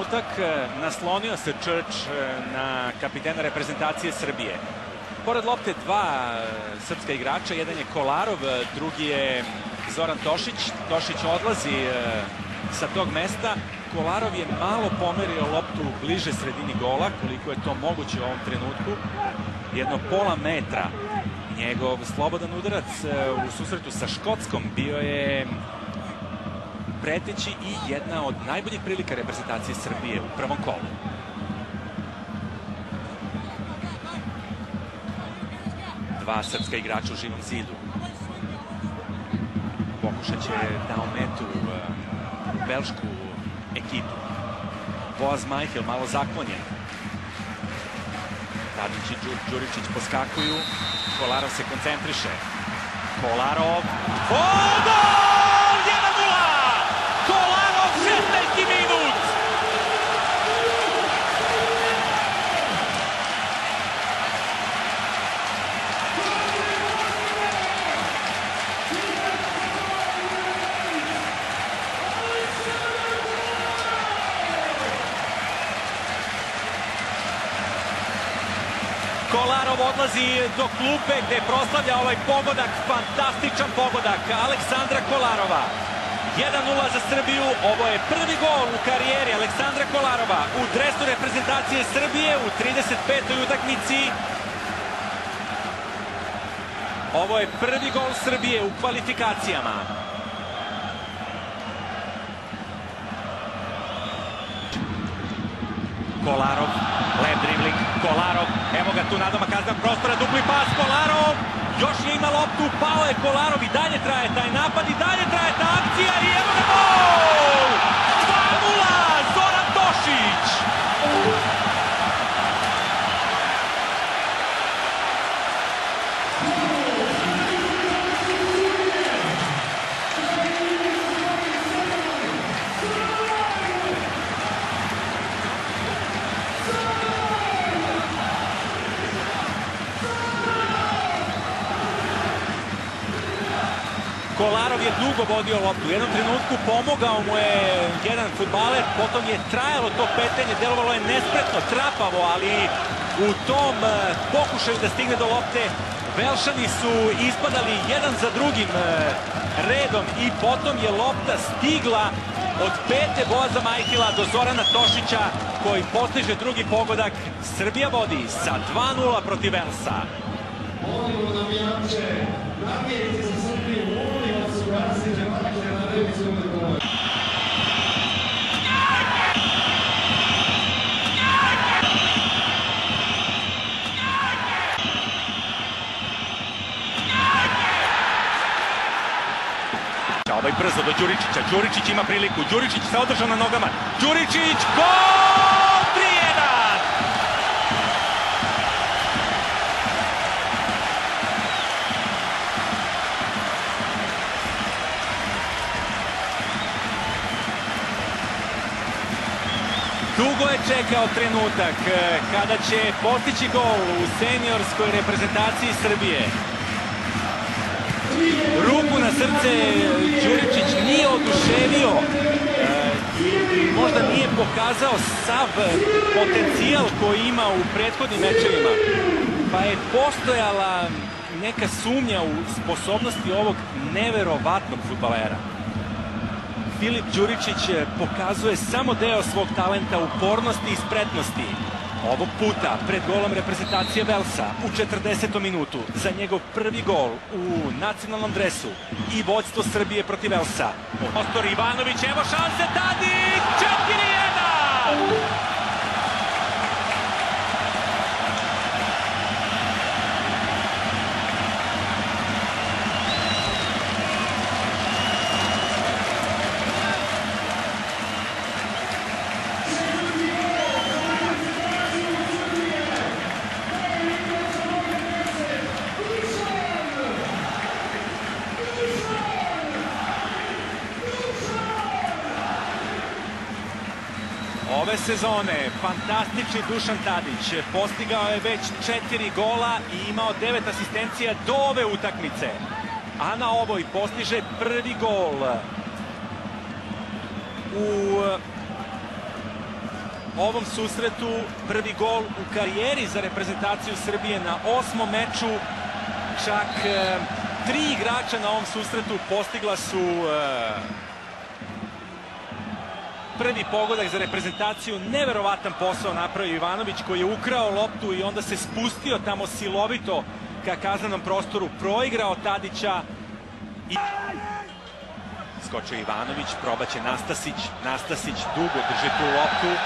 trenutak naslonio se Črč na kapitena reprezentacije Srbije. Pored lopte dva srpska igrača, jedan je Kolarov, drugi je Zoran Tošić. Tošić odlazi sa tog mesta. Kolarov je malo pomerio loptu bliže sredini gola, koliko je to moguće u ovom trenutku. Jedno pola metra. Njegov slobodan udarac u susretu sa Škotskom bio je preteći i jedna od najboljih prilika reprezentacije Srbije u prvom kolu. Dva srpska igrača u živom zidu. Pokušat će da ometu belšku ekipu. Boaz Majhel malo zaklonjen. Tadić i Đuričić poskakuju. Kolarov se koncentriše. Kolarov. Gol! 1:0! Kolarov, 16. minut! Kolarov odlazi do klupe gde proslavlja ovaj pogodak, fantastičan pogodak Aleksandra Kolarova. 1:0 za Srbiju, ovo je prvi gol u karijeri Aleksandra Kolarova u dresu reprezentacije Srbije u 35. utakmici. Ovo je prvi gol Srbije u kvalifikacijama. Kolarov, lep dribling, Kolarov, evo ga tu nadomak kaznan prostora, dupli pas, Kolarov, još je ima loptu, pao je Kolarov i dalje traje taj napad i dalje traje ta akcija i evo ga gol! 2:0, Zoran Tošić! Kolarov je dugo vodio loptu, u jednom trenutku pomogao mu je jedan fudbaler, potom je trajalo to petenje, delovalo je nespretno, trapavo, ali u tom pokušaju da stigne do lopte Velšani su ispadali jedan za drugim redom i potom je lopta stigla od pete Boaza Majhila do Zorana Tošića koji postiže drugi pogodak. Srbija vodi sa 2:0 protiv Velsa. Molimo navijače, navijajte za Srbiju, molim vas ugasite vaše na revizijom odgovor. Ovaj brzo do Đuričića, Đuričić ima priliku, Đuričić se održao na nogama, Đuričić, gol! 3:1! Dugo je čekao trenutak kada će postići gol u seniorskoj reprezentaciji Srbije. Ruku na srce, Đuričić nije oduševio i možda nije pokazao sav potencijal koji ima u prethodnim mečevima, pa je postojala neka sumnja u sposobnosti ovog neverovatnog fudbalera. Filip Đuričić pokazuje samo deo svog talenta, upornosti i spretnosti. Ovog puta pred golom reprezentacije Velsa u 40. minutu za njegov prvi gol u nacionalnom dresu i vođstvo Srbije protiv Velsa. Ostor Ivanović, evo šanse, Tadić, 4:1! Ove sezone fantastični Dušan Tadić postigao je već 4 gola i imao 9 asistencija do ove utakmice. A na ovoj postiže prvi gol u ovom susretu prvi gol u karijeri za reprezentaciju Srbije na 8. meču. Čak 3 igrača na ovom susretu postigla su prvi pogodak za reprezentaciju. Neverovatan posao napravio Ivanović, koji je ukrao loptu i onda se spustio tamo silovito ka kaznenom prostoru, proigrao Tadića. Skočio Ivanović, probaće Nastasić. Nastasić dugo drži tu loptu.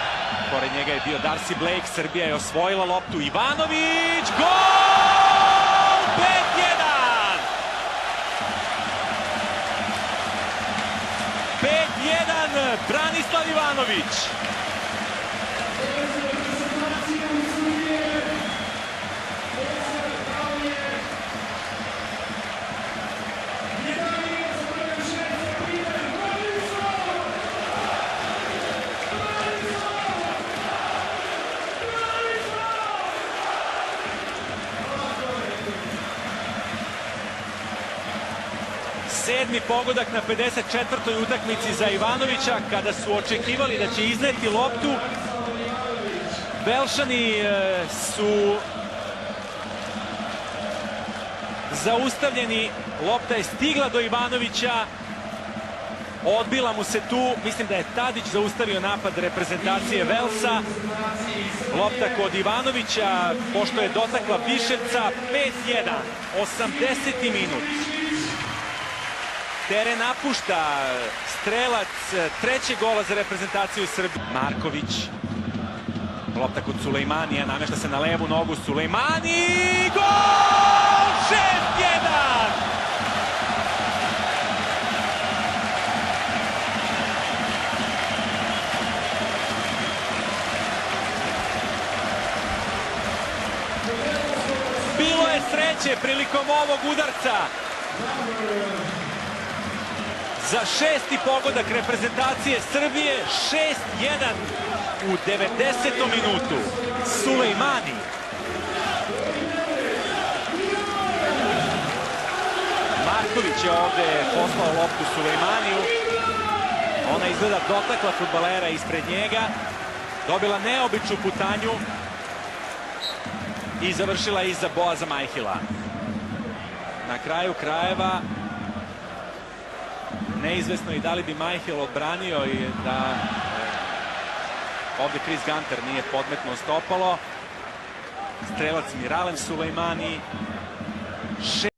Pored njega je bio Darcy Blake. Srbija je osvojila loptu. Ivanović, gol! 5-1! 5-1, Branislav Ivanović. Sedmi pogodak na 54. utakmici za Ivanovića, kada su očekivali da će izneti loptu. Velšani su zaustavljeni, lopta je stigla do Ivanovića, odbila mu se tu, mislim da je Tadić zaustavio napad reprezentacije Velsa. Lopta kod Ivanovića, pošto je dotakla Biševca. 5-1, 80. minut. Teren napušta strelac trećeg gola za reprezentaciju Srbije. Marković. Lopta kod Sulejmanija, namešta se na levu nogu. Sulejmani! Gol! 6-1! Bilo je sreće prilikom ovog udarca. Za 6. pogodak reprezentacije Srbije. 6-1 u 90. minutu. Sulejmani. Marković je ovde poslao loptu Sulejmaniju. Ona izgleda dotakla fudbalera ispred njega. Dobila neobičnu putanju i završila iza Boaza Majhila. Na kraju krajeva neizvesno i da li bi Majhil odbranio i da ovde Chris Gunter nije podmetno stopalo. Strelac Miralem Sulejmani.